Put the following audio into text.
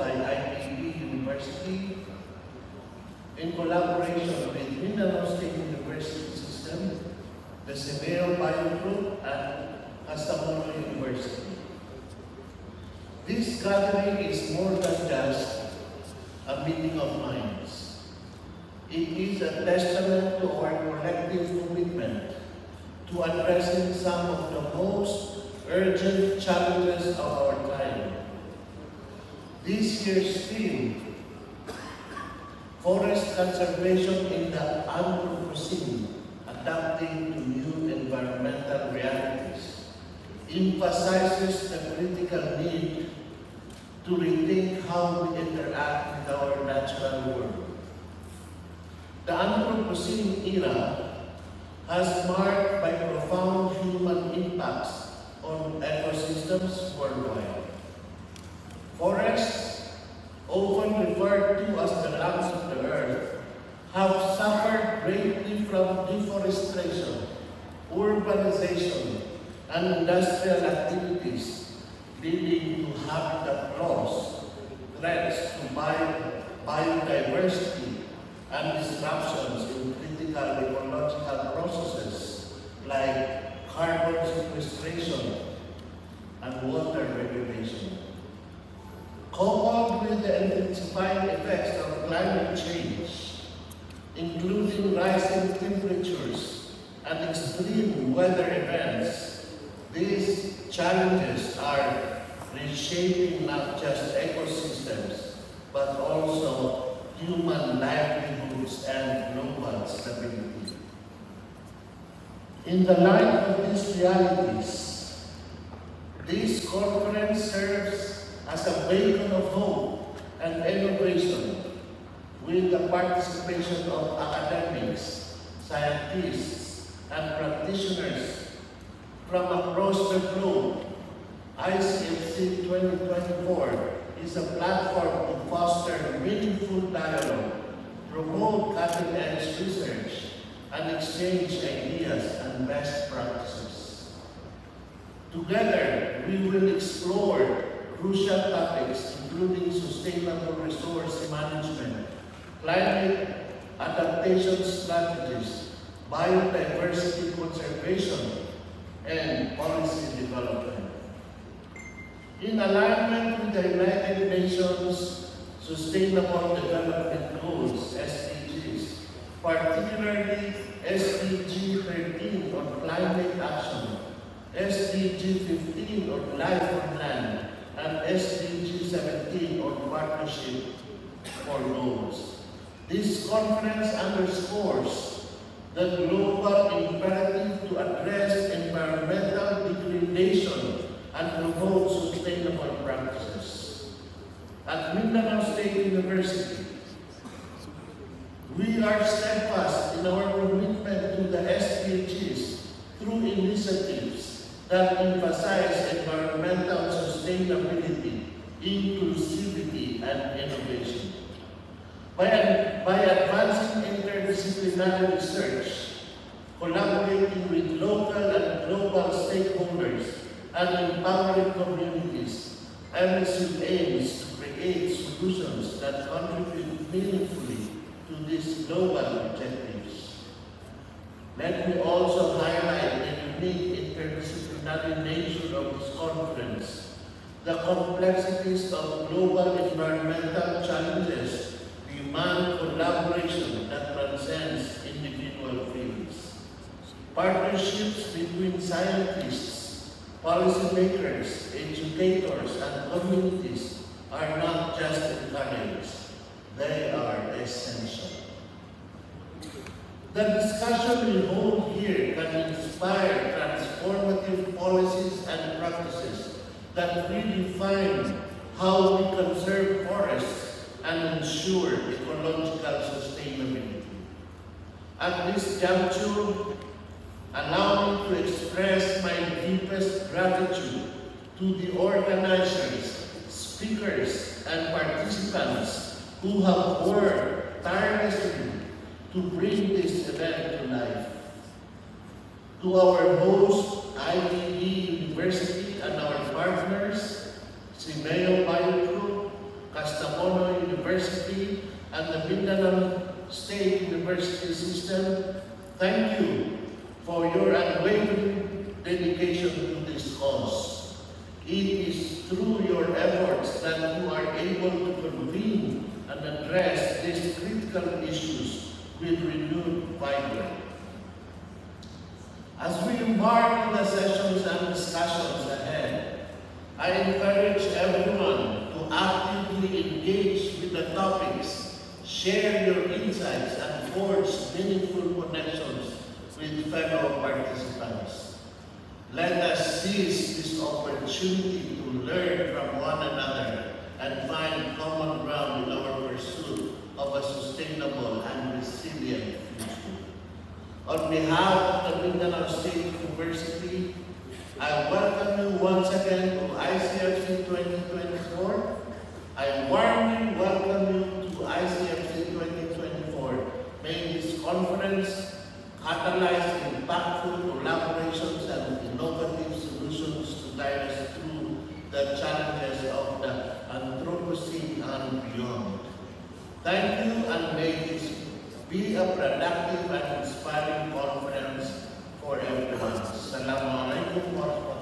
by IPB University in collaboration with Mindanao State University System, the Simeo Bio Group, and Kastamonu University. This gathering is more than just a meeting of minds. It is a testament to our collective commitment to addressing some of the most urgent challenges of our time. This year's theme, Forest Conservation in the Anthropocene, Adapting to New Environmental Realities, emphasizes the critical need to rethink how we interact with our natural world. The Anthropocene era has marked by profound human impacts on ecosystems worldwide. Forests, often referred to as the lungs of the earth, have suffered greatly from deforestation, urbanization, and industrial activities, leading to habitat loss, threats to biodiversity, and disruptions in critical ecological processes like carbon sequestration and water regulation. Coupled with the intensifying effects of climate change, including rising temperatures and extreme weather events, these challenges are reshaping not just ecosystems, but also human livelihoods and global stability. In the light of these realities, this conference serves as a beacon of hope and innovation, with the participation of academics, scientists, and practitioners from across the globe. ICFC 2024 is a platform to foster meaningful dialogue, promote cutting-edge research, and exchange ideas and best practices. Together, we will explore crucial topics including sustainable resource management, climate adaptation strategies, biodiversity conservation, and policy development. In alignment with the United Nations Sustainable Development Goals, SDGs, particularly SDG 13 on climate action, SDG 15 on life on land, and SDG 17 on partnership for goals. This conference underscores the global imperative to address environmental degradation and promote sustainable practices. At Mindanao State University, we are steadfast in our commitment to the SDGs through initiatives that emphasize environmental sustainability, inclusivity, and innovation. By advancing interdisciplinary research, collaborating with local and global stakeholders, and empowering communities, MSU aims to create solutions that contribute meaningfully to these global objectives. Let me also highlight the unique interdisciplinary nature of this conference, the complexities of global environmental challenges demand collaboration that transcends individual fields. Partnerships between scientists, policymakers, educators, and communities are not just encouraged, they are essential. The discussion we hold here can inspire transformative policies and practices that redefine how we conserve forests and ensure ecological sustainability. At this juncture, allow me to express my deepest gratitude to the organizers, speakers, and participants who have worked tirelessly to bring this event to life. To our host, IPB University, and our partners, Simeo Bio Group, and the Mindanao State University system, thank you for your unwavering dedication to this cause. It is through your efforts that you are able to convene and address these critical issues with renewed vigor. As we embark on the sessions and discussions ahead, I encourage everyone to actively engage with the topics, share your insights, and forge meaningful connections with fellow participants. Let us seize this opportunity to learn from one another and find common ground in our pursuit of a sustainable and resilient future. On behalf of the Mindanao State University, I welcome you once again to ICFC 2024. I warmly welcome you to ICFC 2024. May this conference catalyze impactful collaborations and innovative solutions to guide us through the challenges of the Anthropocene and beyond. Thank you, and may this be a productive and inspiring conference for everyone. Assalamualaikum warahmatullahi wabarakatuh.